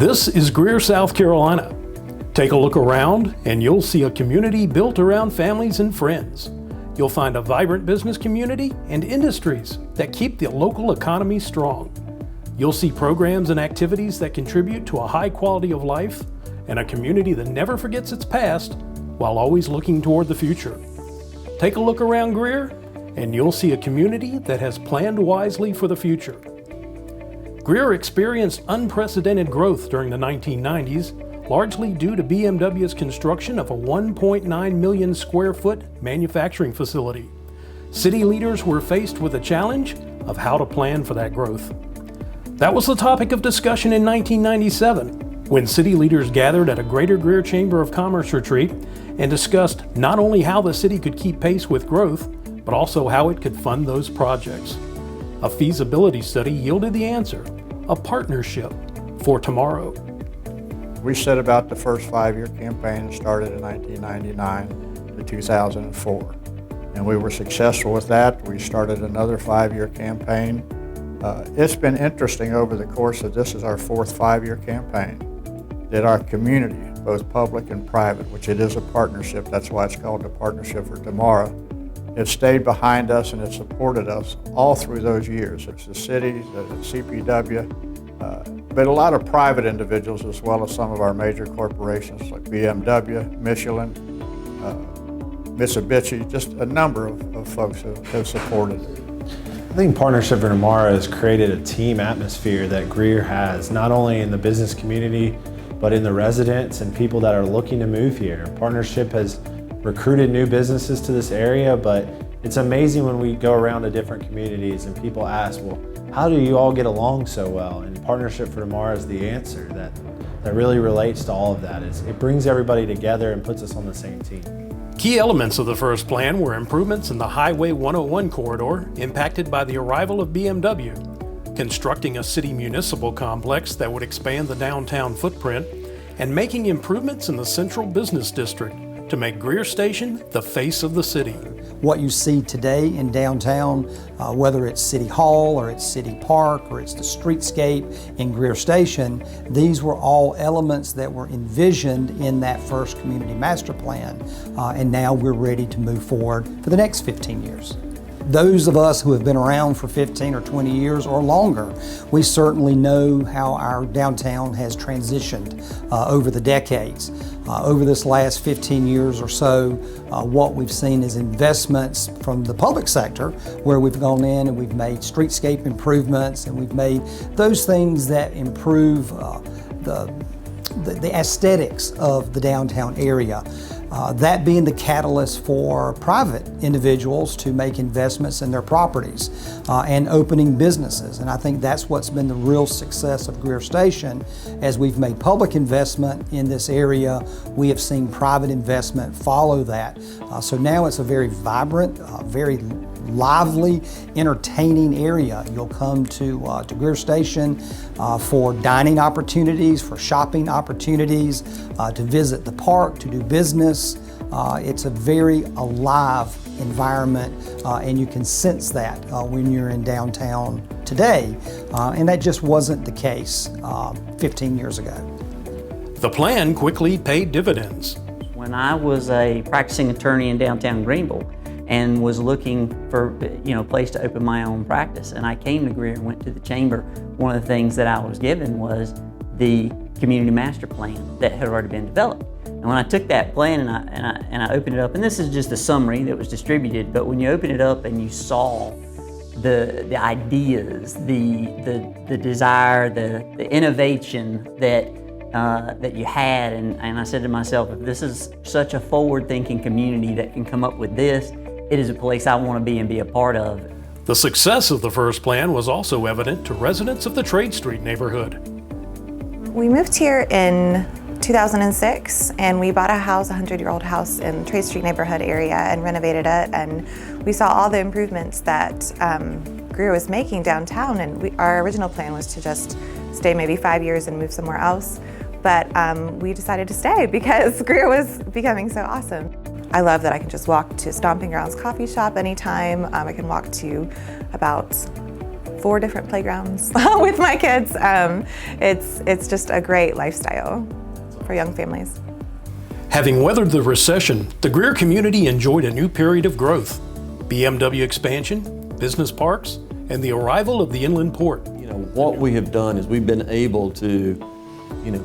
This is Greer, South Carolina. Take a look around and you'll see a community built around families and friends. You'll find a vibrant business community and industries that keep the local economy strong. You'll see programs and activities that contribute to a high quality of life and a community that never forgets its past while always looking toward the future. Take a look around Greer and you'll see a community that has planned wisely for the future. Greer experienced unprecedented growth during the 1990s, largely due to BMW's construction of a 1.9 million square foot manufacturing facility. City leaders were faced with the challenge of how to plan for that growth. That was the topic of discussion in 1997, when city leaders gathered at a Greater Greer Chamber of Commerce retreat and discussed not only how the city could keep pace with growth, but also how it could fund those projects. A feasibility study yielded the answer: a partnership for tomorrow. We set about the first 5-year campaign that started in 1999 to 2004. And we were successful with that. We started another 5-year campaign. It's been interesting over the course of this is our 4th 5-year campaign, that our community, both public and private, which it is a partnership, that's why it's called the Partnership for Tomorrow, it stayed behind us and it supported us all through those years. It's the cities, the CPW, but a lot of private individuals as well as some of our major corporations like BMW, Michelin, Mitsubishi, just a number of folks have supported it. I think Partnership for Tomorrow has created a team atmosphere that Greer has, not only in the business community, but in the residents and people that are looking to move here. Partnership has recruited new businesses to this area, but it's amazing when we go around to different communities and people ask, well, how do you all get along so well? And Partnership for Tomorrow is the answer that really relates to all of that. It brings everybody together and puts us on the same team. Key elements of the first plan were improvements in the Highway 101 corridor impacted by the arrival of BMW, constructing a city municipal complex that would expand the downtown footprint, and making improvements in the central business district to make Greer Station the face of the city. What you see today in downtown, whether it's City Hall or it's City Park or it's the streetscape in Greer Station, these were all elements that were envisioned in that first community master plan, and now we're ready to move forward for the next 15 years. Those of us who have been around for 15 or 20 years or longer, we certainly know how our downtown has transitioned over the decades. Over this last 15 years or so, what we've seen is investments from the public sector, where we've gone in and we've made streetscape improvements and we've made those things that improve the aesthetics of the downtown area. That being the catalyst for private individuals to make investments in their properties and opening businesses. And I think that's what's been the real success of Greer Station. As we've made public investment in this area, we have seen private investment follow that. So now it's a very vibrant, very lively, entertaining area. You'll come to Greer Station for dining opportunities, for shopping opportunities, to visit the park, to do business. It's a very alive environment, and you can sense that when you're in downtown today, and that just wasn't the case 15 years ago. The plan quickly paid dividends. When I was a practicing attorney in downtown Greenville and was looking for a place to open my own practice, and I came to Greer and went to the chamber, one of the things that I was given was the community master plan that had already been developed. And when I took that plan and I opened it up, and this is just a summary that was distributed, but when you open it up and you saw the ideas, the desire, the innovation that you had, and I said to myself, if this is such a forward-thinking community that can come up with this, it is a place I want to be and be a part of. The success of the first plan was also evident to residents of the Trade Street neighborhood. We moved here in 2006 and we bought a house, a 100-year-old house in the Trade Street neighborhood area, and renovated it, and we saw all the improvements that Greer was making downtown, and our original plan was to just stay maybe 5 years and move somewhere else, but we decided to stay because Greer was becoming so awesome. I love that I can just walk to Stomping Grounds coffee shop anytime. I can walk to about 4 different playgrounds with my kids. It's just a great lifestyle for young families. Having weathered the recession, the Greer community enjoyed a new period of growth. BMW expansion, business parks, and the arrival of the inland port. What we have done is we've been able to,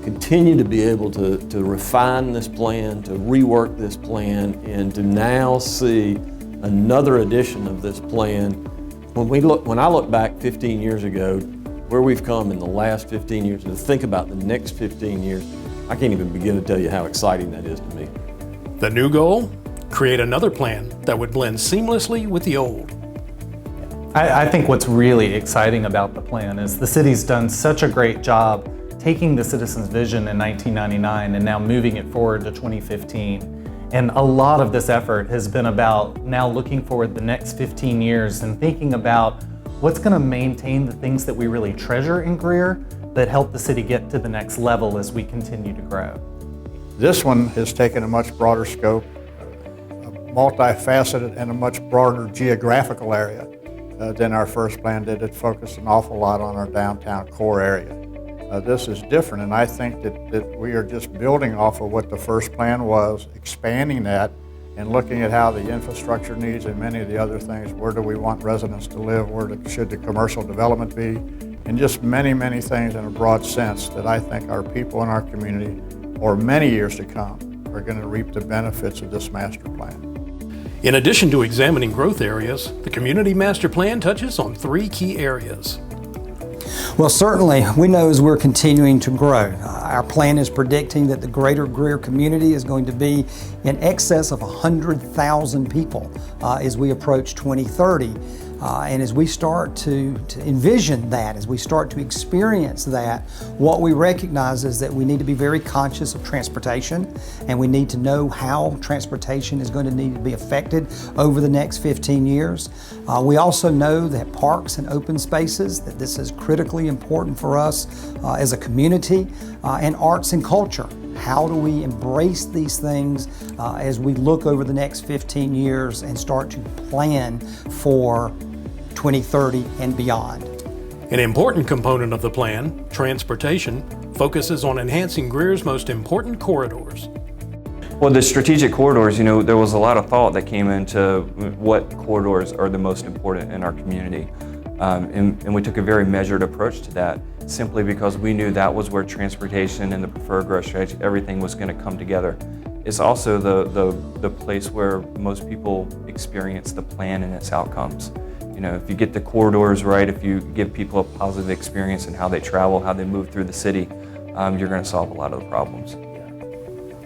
continue to be able to refine this plan, to rework this plan, and to now see another edition of this plan. When I look back 15 years ago, where we've come in the last 15 years, and to think about the next 15 years, I can't even begin to tell you how exciting that is to me. The new goal? Create another plan that would blend seamlessly with the old. I think what's really exciting about the plan is the city's done such a great job taking the citizens' vision in 1999 and now moving it forward to 2015. And a lot of this effort has been about now looking forward the next 15 years and thinking about what's going to maintain the things that we really treasure in Greer that help the city get to the next level as we continue to grow. This one has taken a much broader scope, multifaceted, and a much broader geographical area than our first plan did. It focused an awful lot on our downtown core area. This is different, and I think that we are just building off of what the first plan was, expanding that, and looking at how the infrastructure needs and many of the other things. Where do we want residents to live? Should the commercial development be? And just many, many things in a broad sense that I think our people in our community, for many years to come, are going to reap the benefits of this master plan. In addition to examining growth areas, the Community Master Plan touches on 3 key areas. Well, certainly, we know as we're continuing to grow, our plan is predicting that the greater Greer community is going to be in excess of 100,000 people as we approach 2030. And as we start to envision that, as we start to experience that, what we recognize is that we need to be very conscious of transportation, and we need to know how transportation is going to need to be affected over the next 15 years. We also know that parks and open spaces, that this is critically important for us as a community, and arts and culture. How do we embrace these things as we look over the next 15 years and start to plan for 2030 and beyond? An important component of the plan, transportation, focuses on enhancing Greer's most important corridors. Well, the strategic corridors, there was a lot of thought that came into what corridors are the most important in our community. And we took a very measured approach to that, simply because we knew that was where transportation and the preferred growth strategy, everything was going to come together. It's also the place where most people experience the plan and its outcomes. If you get the corridors right, if you give people a positive experience in how they travel, how they move through the city, you're going to solve a lot of the problems.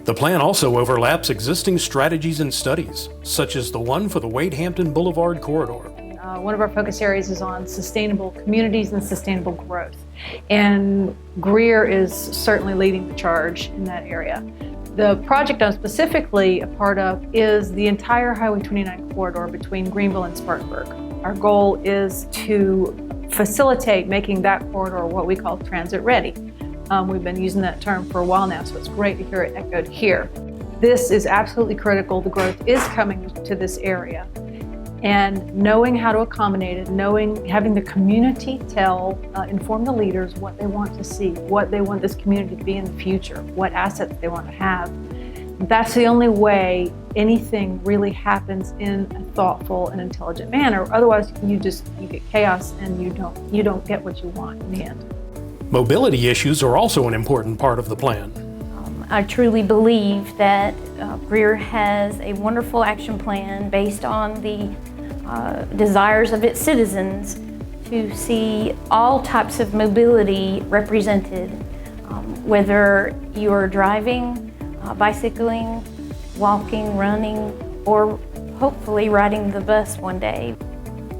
The plan also overlaps existing strategies and studies, such as the one for the Wade-Hampton Boulevard corridor. One of our focus areas is on sustainable communities and sustainable growth. And Greer is certainly leading the charge in that area. The project I'm specifically a part of is the entire Highway 29 corridor between Greenville and Spartanburg. Our goal is to facilitate making that corridor what we call transit ready. We've been using that term for a while now, so it's great to hear it echoed here. This is absolutely critical. The growth is coming to this area. And knowing how to accommodate it, having the community inform the leaders what they want to see, what they want this community to be in the future, what assets they want to have. That's the only way anything really happens in a thoughtful and intelligent manner. Otherwise, you get chaos and you don't get what you want in the end. Mobility issues are also an important part of the plan. I truly believe that Greer has a wonderful action plan based on the desires of its citizens to see all types of mobility represented, whether you're driving, bicycling, walking, running, or hopefully riding the bus one day.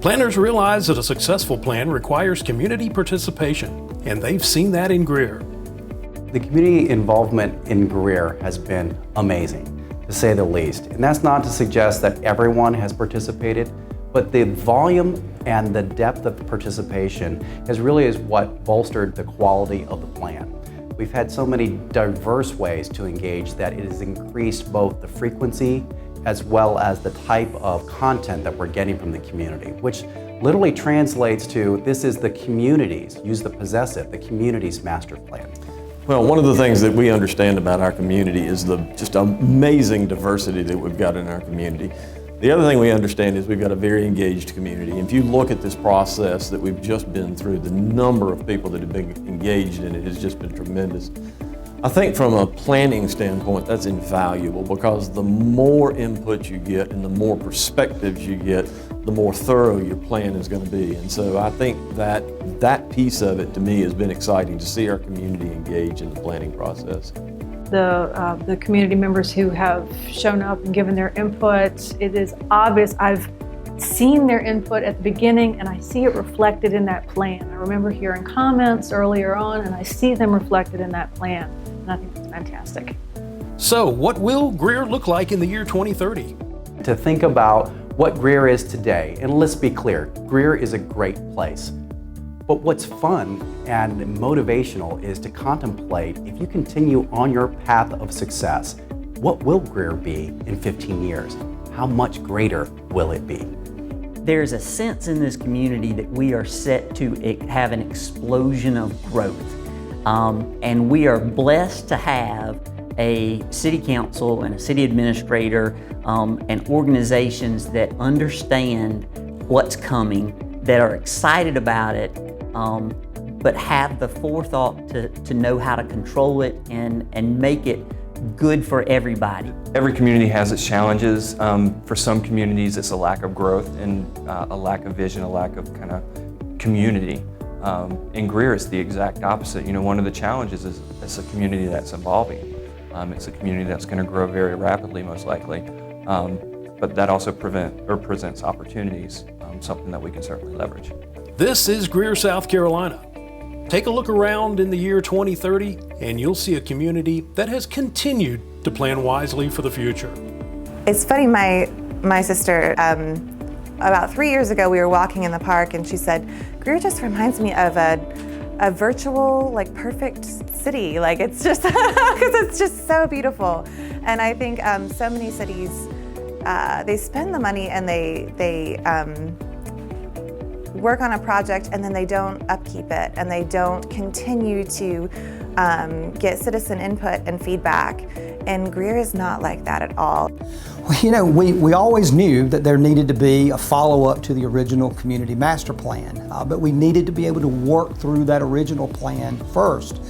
Planners realize that a successful plan requires community participation, and they've seen that in Greer. The community involvement in Greer has been amazing, to say the least. And that's not to suggest that everyone has participated, but the volume and the depth of participation is what bolstered the quality of the plan. We've had so many diverse ways to engage that it has increased both the frequency as well as the type of content that we're getting from the community, which literally translates to this is the community's, use the possessive, the community's master plan. Well, one of the things that we understand about our community is the just amazing diversity that we've got in our community. The other thing we understand is we've got a very engaged community. If you look at this process that we've just been through, the number of people that have been engaged in it has just been tremendous. I think from a planning standpoint, that's invaluable because the more input you get and the more perspectives you get, the more thorough your plan is going to be. And so I think that piece of it to me has been exciting to see our community engage in the planning process. The community members who have shown up and given their input, it is obvious. I've seen their input at the beginning and I see it reflected in that plan. I remember hearing comments earlier on and I see them reflected in that plan. And I think it's fantastic. So, what will Greer look like in the year 2030? To think about what Greer is today, and let's be clear, Greer is a great place. But what's fun and motivational is to contemplate, if you continue on your path of success, what will Greer be in 15 years? How much greater will it be? There's a sense in this community that we are set to have an explosion of growth. And we are blessed to have a city council and a city administrator and organizations that understand what's coming, that are excited about it, but have the forethought to know how to control it and make it good for everybody. Every community has its challenges. For some communities, it's a lack of growth and a lack of vision, a lack of kind of community. In Greer, it's the exact opposite. You know, one of the challenges is it's a community that's evolving. It's a community that's going to grow very rapidly, most likely. But that also presents opportunities, something that we can certainly leverage. This is Greer, South Carolina. Take a look around in the year 2030 and you'll see a community that has continued to plan wisely for the future. It's funny, my sister, about 3 years ago, we were walking in the park and she said, Greer just reminds me of a virtual, like, perfect city. Like, it's just, because it's just so beautiful. And I think so many cities, they spend the money and they work on a project and then they don't upkeep it and they don't continue to get citizen input and feedback. And Greer is not like that at all. Well, you know, we always knew that there needed to be a follow-up to the original community master plan, but we needed to be able to work through that original plan first.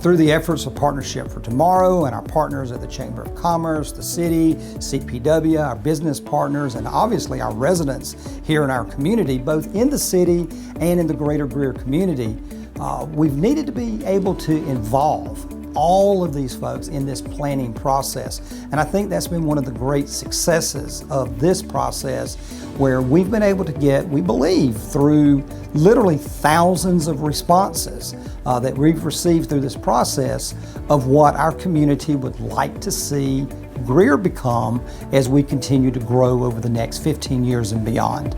Through the efforts of Partnership for Tomorrow and our partners at the Chamber of Commerce, the city, CPW, our business partners, and obviously our residents here in our community, both in the city and in the greater Greer community, we've needed to be able to involve all of these folks in this planning process. And I think that's been one of the great successes of this process, where we've been able to get, we believe, through literally thousands of responses that we've received through this process of what our community would like to see Greer become as we continue to grow over the next 15 years and beyond.